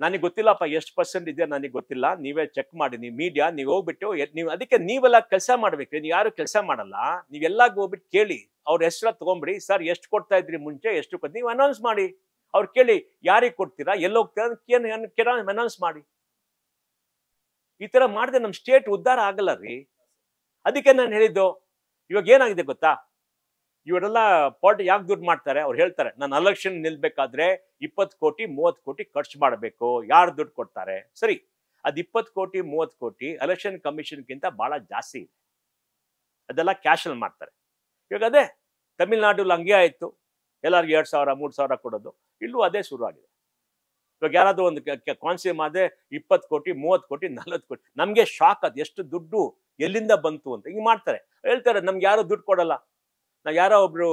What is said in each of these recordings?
ನನಗೆ ಗೊತ್ತಿಲ್ಲಪ್ಪ ಎಷ್ಟು ಪರ್ಸೆಂಟ್ ಇದೆ ನನಗೆ ಗೊತ್ತಿಲ್ಲ, ನೀವೇ ಚೆಕ್ ಮಾಡಿ. ನೀವು ಮೀಡಿಯಾ ನೀವು ಹೋಗ್ಬಿಟ್ಟು ನೀವು ಅದಕ್ಕೆ ನೀವೆಲ್ಲ ಕೆಲಸ ಮಾಡ್ಬೇಕು. ನೀವು ಯಾರು ಕೆಲಸ ಮಾಡಲ್ಲ, ನೀವೆಲ್ಲ ಹೋಗ್ಬಿಟ್ಟು ಕೇಳಿ, ಅವ್ರ ಹೆಸರ ತಗೊಂಬಿಡಿ. ಸರ್ ಎಷ್ಟು ಕೊಡ್ತಾ ಇದ್ರಿ ಮುಂಚೆ, ಎಷ್ಟು ಕೊಡ್ತೀವಿ ನೀವು ಅನೌನ್ಸ್ ಮಾಡಿ. ಅವ್ರು ಕೇಳಿ ಯಾರಿಗೆ ಕೊಡ್ತೀರಾ, ಎಲ್ಲಿ ಹೋಗ್ತೀರಾ ಅನೌನ್ಸ್ ಮಾಡಿ. ಈ ತರ ಮಾಡಿದ್ರೆ ನಮ್ಮ ಸ್ಟೇಟ್ ಉದ್ಧಾರ ಆಗಲ್ಲ ರೀ. ಅದಕ್ಕೆ ನಾನು ಹೇಳಿದ್ದು, ಇವಾಗ ಏನಾಗಿದೆ ಗೊತ್ತಾ, ಇವರೆಲ್ಲ ಪಾರ್ಟಿ ಯಾಕೆ ದುಡ್ಡು ಮಾಡ್ತಾರೆ, ಅವ್ರು ಹೇಳ್ತಾರೆ ನಾನು ಎಲೆಕ್ಷನ್ ನಿಲ್ಬೇಕಾದ್ರೆ 20 ಕೋಟಿ 30 ಕೋಟಿ ಖರ್ಚು ಮಾಡಬೇಕು, ಯಾರು ದುಡ್ಡು ಕೊಡ್ತಾರೆ. ಸರಿ, ಅದು 20 ಕೋಟಿ 30 ಕೋಟಿ ಎಲೆಕ್ಷನ್ ಕಮಿಷನ್ಗಿಂತ ಬಹಳ ಜಾಸ್ತಿ ಇದೆ. ಅದೆಲ್ಲ ಕ್ಯಾಶಲ್ಲಿ ಮಾಡ್ತಾರೆ. ಇವಾಗ ಅದೇ ತಮಿಳ್ನಾಡಲ್ಲಿ ಹಂಗೆ ಆಯ್ತು, ಎಲ್ಲರಿಗೂ 2,000 3,000 ಕೊಡೋದು. ಇಲ್ಲೂ ಅದೇ ಶುರು ಆಗಿದೆ. ಇವಾಗ ಯಾರಾದ್ರೂ ಒಂದು ಕಾನ್ಸ್ಯೂಮ್ ಆದ್ರೆ 20 ಕೋಟಿ 30 ಕೋಟಿ 40 ಕೋಟಿ. ನಮ್ಗೆ ಶಾಕ್, ಅದು ಎಷ್ಟು ದುಡ್ಡು ಎಲ್ಲಿಂದ ಬಂತು ಅಂತ ಹಿಂಗೆ ಮಾಡ್ತಾರೆ. ಹೇಳ್ತಾರೆ ನಮ್ಗೆ ಯಾರು ದುಡ್ಡು ಕೊಡಲ್ಲ. ನಾವು ಯಾರೋ ಒಬ್ರು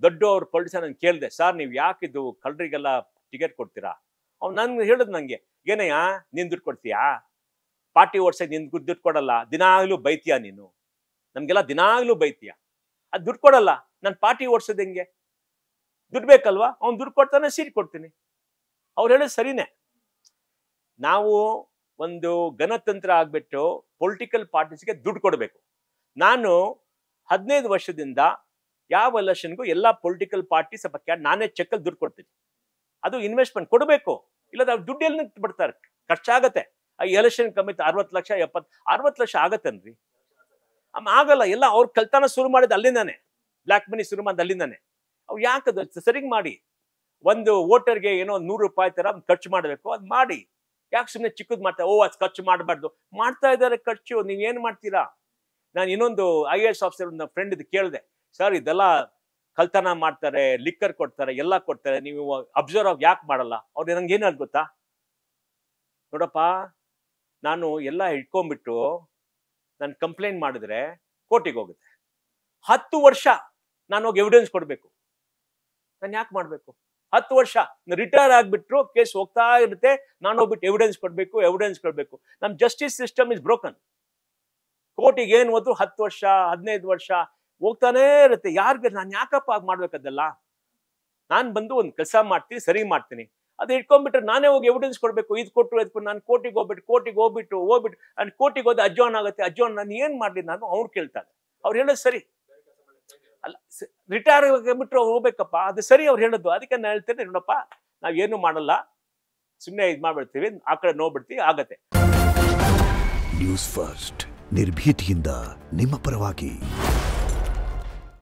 ದೊಡ್ಡವ್ರ ಪೊಲಿಟಿಷಿಯನ್ ಕೇಳಿದೆ, ಸರ್ ನೀವು ಯಾಕಿದು ಕಳ್ಳರಿಗೆಲ್ಲ ಟಿಕೆಟ್ ಕೊಡ್ತೀರಾ? ಅವ್ನು ನನ್ಗೆ ಹೇಳಿದ್, ನಂಗೆ ಏನಯ್ಯ ನೀನ್ ದುಡ್ಡು ಕೊಡ್ತೀಯಾ, ಪಾರ್ಟಿ ಓಡ್ಸಕ್ಕೆ ನಿನ್ ದುಡ್ಡು ಕೊಡಲ್ಲ, ದಿನಾಗ್ಲೂ ಬೈತೀಯ ನೀನು, ನಮ್ಗೆಲ್ಲ ದಿನಾಗ್ಲೂ ಬೈತೀಯ, ಅದು ದುಡ್ಡು ಕೊಡಲ್ಲ, ನಾನು ಪಾರ್ಟಿ ಓಡ್ಸೋದು ಹೆಂಗೆ, ದುಡ್ಡು ಬೇಕಲ್ವಾ, ಅವ್ನು ದುಡ್ಡು ಕೊಡ್ತಾನೆ ಸೀಟ್ ಕೊಡ್ತೀನಿ. ಅವ್ರು ಹೇಳೋದು ಸರಿನೇ. ನಾವು ಒಂದು ಗಣತಂತ್ರ ಆಗ್ಬಿಟ್ಟು ಪೊಲಿಟಿಕಲ್ ಪಾರ್ಟೀಸ್ಗೆ ದುಡ್ಡು ಕೊಡಬೇಕು. ನಾನು 15 ವರ್ಷದಿಂದ ಯಾವ ಎಲೆಕ್ಷನ್ಗೂ ಎಲ್ಲ ಪೊಲಿಟಿಕಲ್ ಪಾರ್ಟಿ ಸ್ವಲ್ಪ ನಾನೇ ಚೆಕ್ಕಲ್ಲಿ ದುಡ್ಡು ಕೊಡ್ತೀನಿ. ಅದು ಇನ್ವೆಸ್ಟ್ಮೆಂಟ್ ಕೊಡಬೇಕು, ಇಲ್ಲದ ದುಡ್ಡು ಎಲ್ಲಿ ಬಿಡ್ತಾರೆ, ಖರ್ಚಾಗತ್ತೆ. ಈ ಎಲೆಕ್ಷನ್ ಕಮಿಟಿ 60 ಲಕ್ಷ 60 ಲಕ್ಷ ಆಗತ್ತನ್ರಿ? ಆಗಲ್ಲ. ಎಲ್ಲ ಅವ್ರು ಕಲ್ತಾನ ಶುರು ಮಾಡಿದ ಅಲ್ಲಿಂದಾನೆ, ಬ್ಲ್ಯಾಕ್ ಮನಿ ಶುರು ಮಾಡಿದ ಅಲ್ಲಿಂದಾನೆ. ಅವ್ರು ಯಾಕದು ಸರಿಗೆ ಮಾಡಿ, ಒಂದು ವೋಟರ್ಗೆ ಏನೋ 100 ರೂಪಾಯಿ ತರ ಖರ್ಚು ಮಾಡಬೇಕು, ಅದು ಮಾಡಿ. ಯಾಕೆ ಸುಮ್ಮನೆ ಚಿಕ್ಕದ್ ಮಾಡ್ತಾರೆ, ಅದು ಖರ್ಚು ಮಾಡಬಾರ್ದು, ಮಾಡ್ತಾ ಇದ್ದಾರೆ ಖರ್ಚು, ನೀವೇನ್ ಮಾಡ್ತೀರಾ? ನಾನು ಇನ್ನೊಂದು IAS ಆಫೀಸರ್ ಒಂದು ಫ್ರೆಂಡ್ ಇದು ಕೇಳಿದೆ, ಸರ್ ಇದೆಲ್ಲ ಕಲ್ತನ ಮಾಡ್ತಾರೆ, ಲಿಕ್ಕರ್ ಕೊಡ್ತಾರೆ, ಎಲ್ಲ ಕೊಡ್ತಾರೆ, ನೀವು ಅಬ್ಸರ್ವ್ ಯಾಕೆ ಮಾಡಲ್ಲ? ಅವ್ರು ನಂಗೆ ಏನ್ ಹೇಳಿ ಗೊತ್ತಾ, ನೋಡಪ್ಪ ನಾನು ಎಲ್ಲ ಇಟ್ಕೊಂಡ್ಬಿಟ್ಟು ನಾನು ಕಂಪ್ಲೇಂಟ್ ಮಾಡಿದ್ರೆ ಕೋರ್ಟಿಗೆ ಹೋಗುತ್ತೆ, 10 ವರ್ಷ ನಾನು ಹೋಗಿ ಎವಿಡೆನ್ಸ್ ಕೊಡ್ಬೇಕು, ನಾನು ಯಾಕೆ ಮಾಡ್ಬೇಕು? 10 ವರ್ಷ ರಿಟೈರ್ ಆಗ್ಬಿಟ್ರು ಕೇಸ್ ಹೋಗ್ತಾ ಇರುತ್ತೆ, ನಾನು ಹೋಗ್ಬಿಟ್ಟು ಎವಿಡೆನ್ಸ್ ಕೊಡ್ಬೇಕು. ನಮ್ ಜಸ್ಟಿಸ್ ಸಿಸ್ಟಮ್ ಇಸ್ ಬ್ರೋಕನ್. ಕೋರ್ಟಿಗೆ ಏನ್ ಹೋದ್ರು 10 ವರ್ಷ 15 ವರ್ಷ ಹೋಗ್ತಾನೆ ಇರುತ್ತೆ. ಯಾರಿಗೆ ನಾನು ಯಾಕಪ್ಪ ಮಾಡ್ಬೇಕದೆಲ್ಲ? ನಾನ್ ಬಂದು ಒಂದು ಕೆಲಸ ಮಾಡ್ತೀನಿ, ಸರಿ ಮಾಡ್ತೀನಿ, ಅದು ಇಟ್ಕೊಂಡ್ಬಿಟ್ರೆ ನಾನೇ ಹೋಗಿ ಎವಿಡೆನ್ಸ್ ಕೊಡ್ಬೇಕು, ಇದು ಕೊಟ್ಟು ನಾನು ಕೋರ್ಟಿಗೆ ಹೋಗ್ಬಿಟ್ಟು ನಾನು ಕೋರ್ಟಿಗೆ ಹೋದ ಅಜ್ಜೋನ್ ಆಗುತ್ತೆ. ಅಜ್ಜೋನ್ ನಾನು ಏನ್ ಮಾಡ್ಲಿ? ನಾನು ಅವ್ರು ಕೇಳ್ತಾರೆ, ಅವ್ರು ಹೇಳೋದು ಸರಿ ಅಲ್ಲ, ರಿಟೈರ್ ಆಗ್ಬಿಟ್ರು ಹೋಗ್ಬೇಕಪ್ಪ, ಅದು ಸರಿ ಅವ್ರು ಹೇಳೋದು. ಅದಕ್ಕೆ ನಾನು ಹೇಳ್ತೇನೆ, ನೋಡಪ್ಪ ನಾವೇನು ಮಾಡಲ್ಲ, ಸುಮ್ಮನೆ ಇದು ಮಾಡ್ಬಿಡ್ತೀವಿ, ಆ ಕಡೆ ನೋಡ್ಬಿಡ್ತೀವಿ, ಆಗತ್ತೆ. ನ್ಯೂಸ್ ಫಸ್ಟ್ ನಿರ್ಭೀತಿಯಿಂದ ನಿಮ್ಮ ಪರವಾಗಿ.